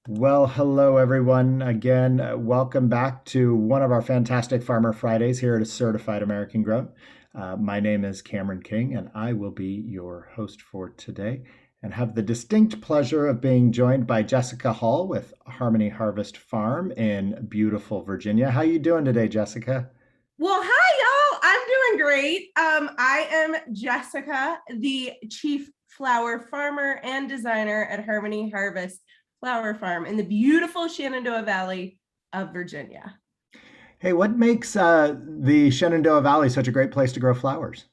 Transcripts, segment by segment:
Well, hello everyone. Again, welcome back to one of our fantastic Farmer Fridays here at a Certified American Grown. My name is Cameron King, and I will be your host for today, and have the distinct pleasure of being joined by Jessica Hall with Harmony Harvest Farm in beautiful Virginia. How you doing today, Jessica? Well, hi, y'all. I'm doing great. I am Jessica, the chief flower farmer and designer at Harmony Harvest Flower Farm in the beautiful Shenandoah Valley of Virginia. Hey, what makes the Shenandoah Valley such a great place to grow flowers?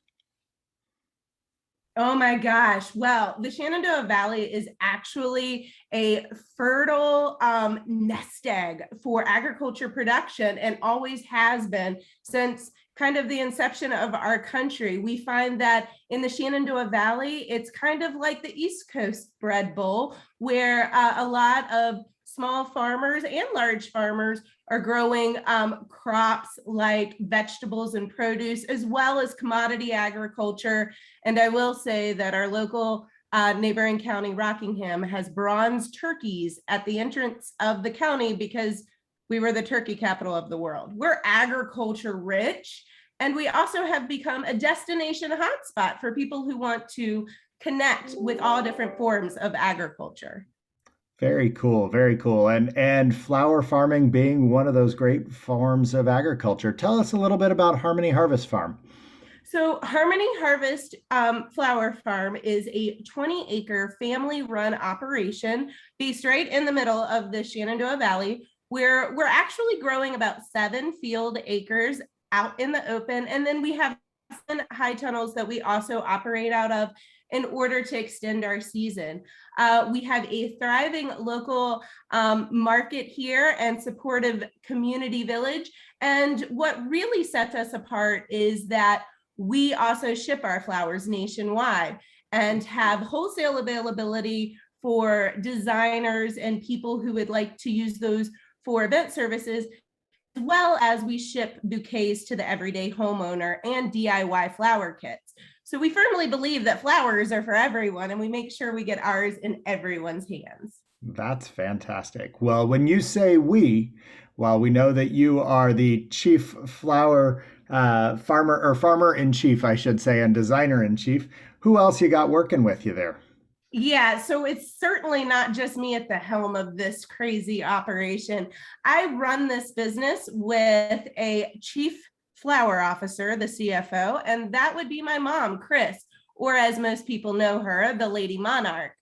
Oh my gosh. Well, the Shenandoah Valley is actually a fertile nest egg for agriculture production and always has been since kind of the inception of our country. We find that in the Shenandoah Valley, it's kind of like the East Coast bread bowl, where a lot of small farmers and large farmers are growing crops like vegetables and produce, as well as commodity agriculture. And I will say that our local neighboring county, Rockingham, has bronze turkeys at the entrance of the county because we were the turkey capital of the world. We're agriculture rich, and we also have become a destination hotspot for people who want to connect with all different forms of agriculture. Very cool, very cool. And flower farming being one of those great forms of agriculture. Tell us a little bit about Harmony Harvest Farm. So Harmony Harvest Flower Farm is a 20-acre family-run operation based right in the middle of the Shenandoah Valley, where we're actually growing about 7 field acres out in the open. And then we have high tunnels that we also operate out of in order to extend our season. We have a thriving local market here and supportive community village. And what really sets us apart is that we also ship our flowers nationwide and have wholesale availability for designers and people who would like to use those for event services, as well as we ship bouquets to the everyday homeowner and DIY flower kits. So we firmly believe that flowers are for everyone, and we make sure we get ours in everyone's hands. That's fantastic. Well, when you say we, well, we know that you are the chief flower farmer or farmer in chief, I should say, and designer in chief. Who else you got working with you there? Yeah, so it's certainly not just me at the helm of this crazy operation. I run this business with a chief flower officer, the CFO, and that would be my mom, Chris, or as most people know her, the Lady Monarch.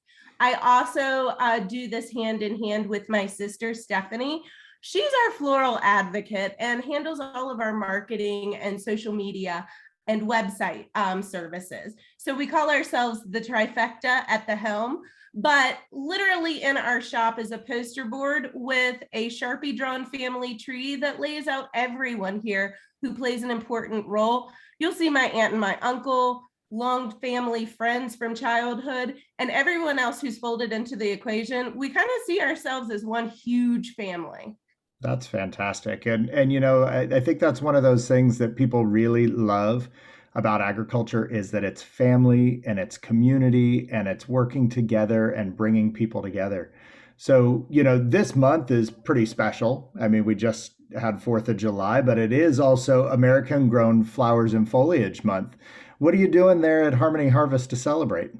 I also do this hand in hand with my sister, Stephanie. She's our floral advocate and handles all of our marketing and social media and website services. So we call ourselves the trifecta at the helm, but literally in our shop is a poster board with a Sharpie drawn family tree that lays out everyone here who plays an important role. You'll see my aunt and my uncle, long family friends from childhood, and everyone else who's folded into the equation. We kind of see ourselves as one huge family. That's fantastic. And you know, I think that's one of those things that people really love about agriculture is that it's family and it's community and it's working together and bringing people together. So, you know, this month is pretty special. I mean, we just had 4th of July, but it is also American Grown Flowers and Foliage Month. What are you doing there at Harmony Harvest to celebrate?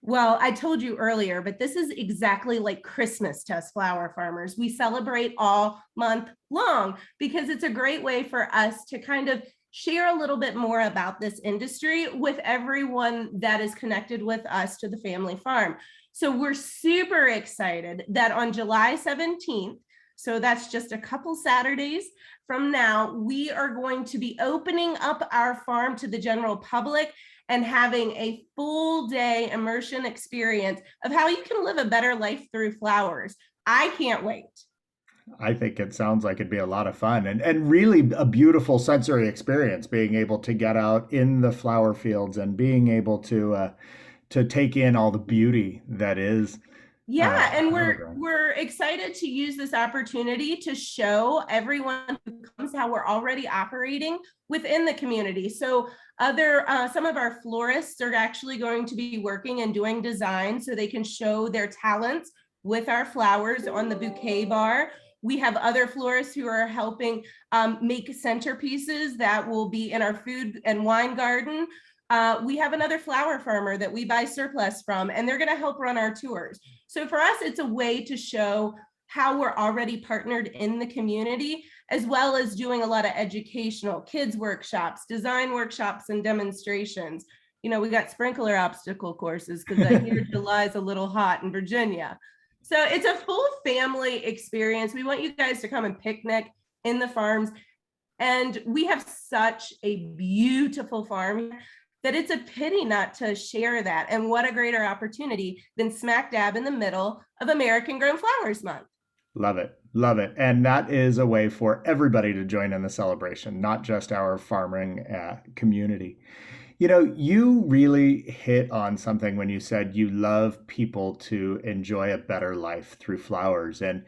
Well, I told you earlier, but this is exactly like Christmas to us flower farmers. We celebrate all month long because it's a great way for us to kind of share a little bit more about this industry with everyone that is connected with us to the family farm. So we're super excited that on July 17th, so that's just a couple Saturdays from now, we are going to be opening up our farm to the general public and having a full day immersion experience of how you can live a better life through flowers. I can't wait. I think it sounds like it'd be a lot of fun and really a beautiful sensory experience being able to get out in the flower fields and being able to take in all the beauty that is Yeah, and flower we're growing. we're excited to use this opportunity to show everyone who comes how we're already operating within the community. So other some of our florists are actually going to be working and doing design so they can show their talents with our flowers on the bouquet bar. We have other florists who are helping make centerpieces that will be in our food and wine garden. We have another flower farmer that we buy surplus from, and they're going to help run our tours. So for us, it's a way to show how we're already partnered in the community, as well as doing a lot of educational kids workshops, design workshops, and demonstrations. You know, we got sprinkler obstacle courses because I hear July's a little hot in Virginia. So it's a full family experience. We want you guys to come and picnic in the farms. And we have such a beautiful farm that it's a pity not to share that. And what a greater opportunity than smack dab in the middle of American Grown Flowers Month. Love it. Love it. And that is a way for everybody to join in the celebration, not just our farming community. You know, you really hit on something when you said you love people to enjoy a better life through flowers. And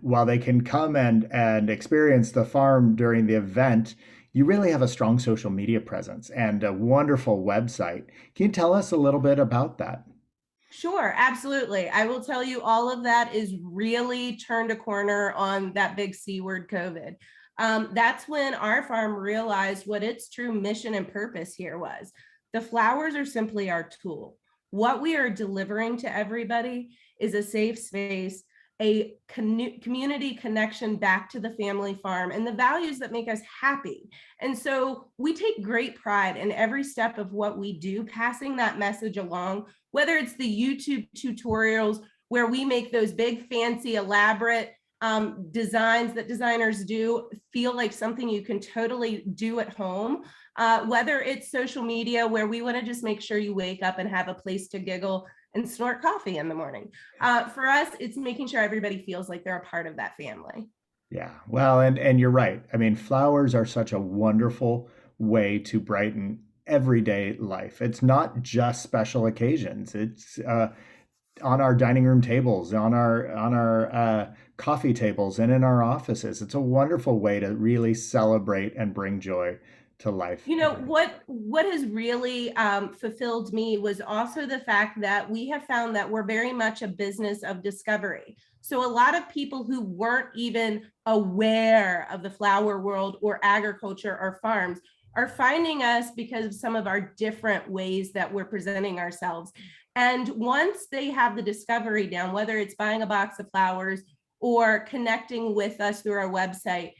while they can come and experience the farm during the event, you really have a strong social media presence and a wonderful website. Can you tell us a little bit about that? Sure, absolutely. I will tell you all of that is really turned a corner on that big C word, COVID. That's when our farm realized what its true mission and purpose here was. The flowers are simply our tool. What we are delivering to everybody is a safe space, a community connection back to the family farm, and the values that make us happy. And so we take great pride in every step of what we do, passing that message along, whether it's the YouTube tutorials where we make those big, fancy, elaborate designs that designers do feel like something you can totally do at home, whether it's social media where we want to just make sure you wake up and have a place to giggle and snort coffee in the morning. For us, it's making sure everybody feels like they're a part of that family. Yeah, well, and you're right. I mean, flowers are such a wonderful way to brighten everyday life. It's not just special occasions. It's on our dining room tables, on our coffee tables, and in our offices. It's a wonderful way to really celebrate and bring joy to life. You know, what has really fulfilled me was also the fact that we have found that we're very much a business of discovery. So a lot of people who weren't even aware of the flower world or agriculture or farms are finding us because of some of our different ways that we're presenting ourselves. And once they have the discovery down, whether it's buying a box of flowers or connecting with us through our website,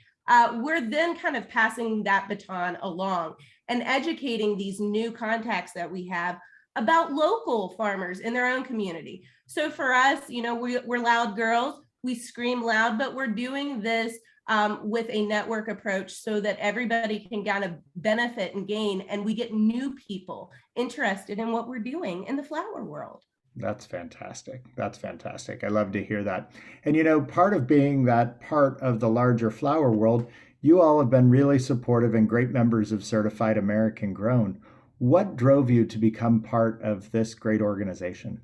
we're then kind of passing that baton along and educating these new contacts that we have about local farmers in their own community. So for us, you know, we're loud girls, we scream loud, but we're doing this with a network approach so that everybody can kind of benefit and gain, and we get new people interested in what we're doing in the flower world. That's fantastic. That's fantastic. I love to hear that. And you know, part of being that part of the larger flower world, you all have been really supportive and great members of Certified American Grown. What drove you to become part of this great organization?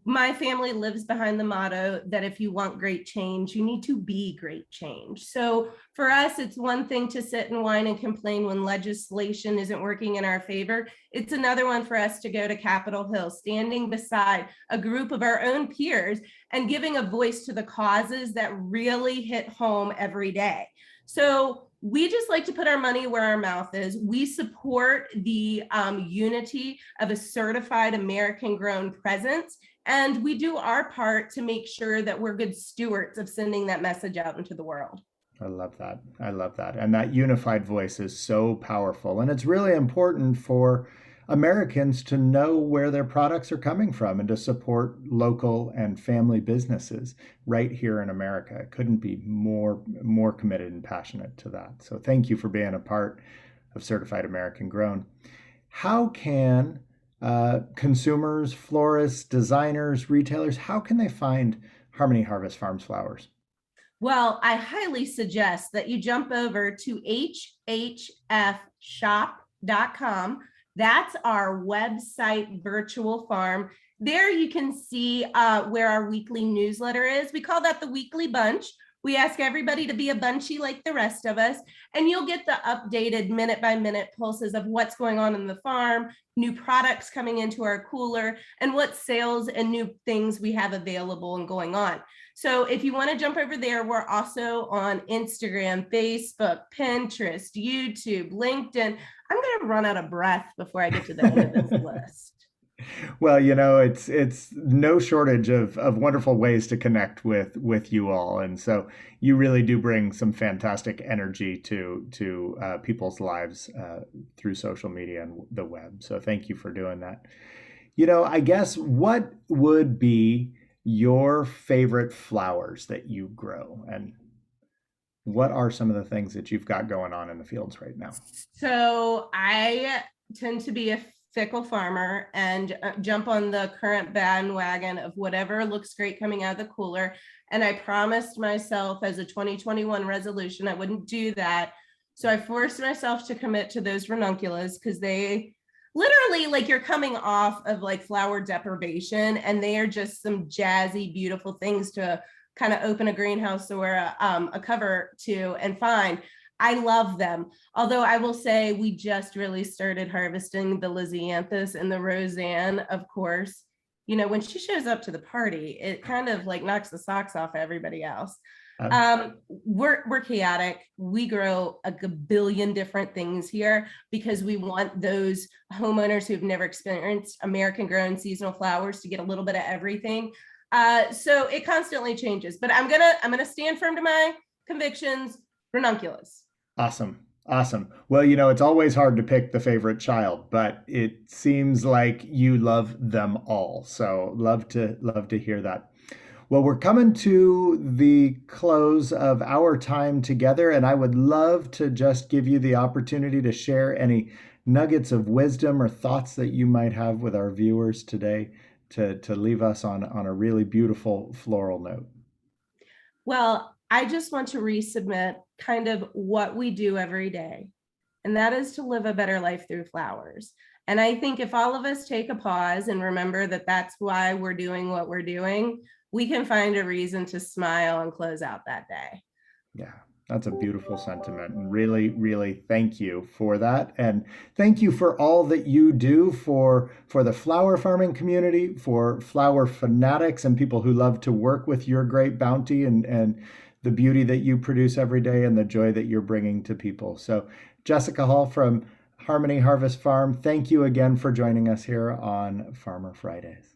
My family lives behind the motto that if you want great change, you need to be great change. So for us, it's one thing to sit and whine and complain when legislation isn't working in our favor. It's another one for us to go to Capitol Hill, standing beside a group of our own peers and giving a voice to the causes that really hit home every day. So we just like to put our money where our mouth is. We support the unity of a certified American grown presence, and we do our part to make sure that we're good stewards of sending that message out into the world. I love that. I love that. And that unified voice is so powerful. And it's really important for Americans to know where their products are coming from and to support local and family businesses right here in America. I couldn't be more committed and passionate to that. So thank you for being a part of Certified American Grown. How can consumers, florists, designers, retailers, how can they find Harmony Harvest Farms flowers? Well, I highly suggest that you jump over to hhfshop.com. That's our website virtual farm. There you can see where our weekly newsletter is. We call that the Weekly Bunch, We ask everybody to be a bunchy like the rest of us, and you'll get the updated minute by minute pulses of what's going on in the farm, new products coming into our cooler, and what sales and new things we have available and going on. So if you want to jump over there, we're also on Instagram, Facebook, Pinterest, YouTube, LinkedIn. I'm going to run out of breath before I get to the end of this list. Well, it's no shortage of wonderful ways to connect with you all, and so you really do bring some fantastic energy to people's lives through social media and the web. So thank you for doing that. I guess what would be your favorite flowers that you grow, and what are some of the things that you've got going on in the fields right now? So I tend to be a fickle farmer and jump on the current bandwagon of whatever looks great coming out of the cooler. And I promised myself as a 2021 resolution I wouldn't do that. So I forced myself to commit to those ranunculus because they literally, like, you're coming off of like flower deprivation, and they are just some jazzy, beautiful things to kind of open a greenhouse or a cover to and find. I love them. Although I will say we just really started harvesting the Lysianthus and the Roseanne, of course. When she shows up to the party, it kind of like knocks the socks off everybody else. Uh, We're chaotic. We grow a billion different things here because we want those homeowners who've never experienced American grown seasonal flowers to get a little bit of everything. So it constantly changes, but I'm gonna stand firm to my convictions. Ranunculus. Awesome. Awesome. Well, it's always hard to pick the favorite child, but it seems like you love them all. So love to hear that. Well, we're coming to the close of our time together, and I would love to just give you the opportunity to share any nuggets of wisdom or thoughts that you might have with our viewers today to leave us on a really beautiful floral note. Well, I just want to resubmit kind of what we do every day, and that is to live a better life through flowers. And I think if all of us take a pause and remember that that's why we're doing what we're doing, we can find a reason to smile and close out that day. Yeah, that's a beautiful sentiment. And really, really thank you for that. And thank you for all that you do for the flower farming community, for flower fanatics and people who love to work with your great bounty and the beauty that you produce every day and the joy that you're bringing to people. So Jessica Hall from Harmony Harvest Farm, thank you again for joining us here on Farmer Fridays.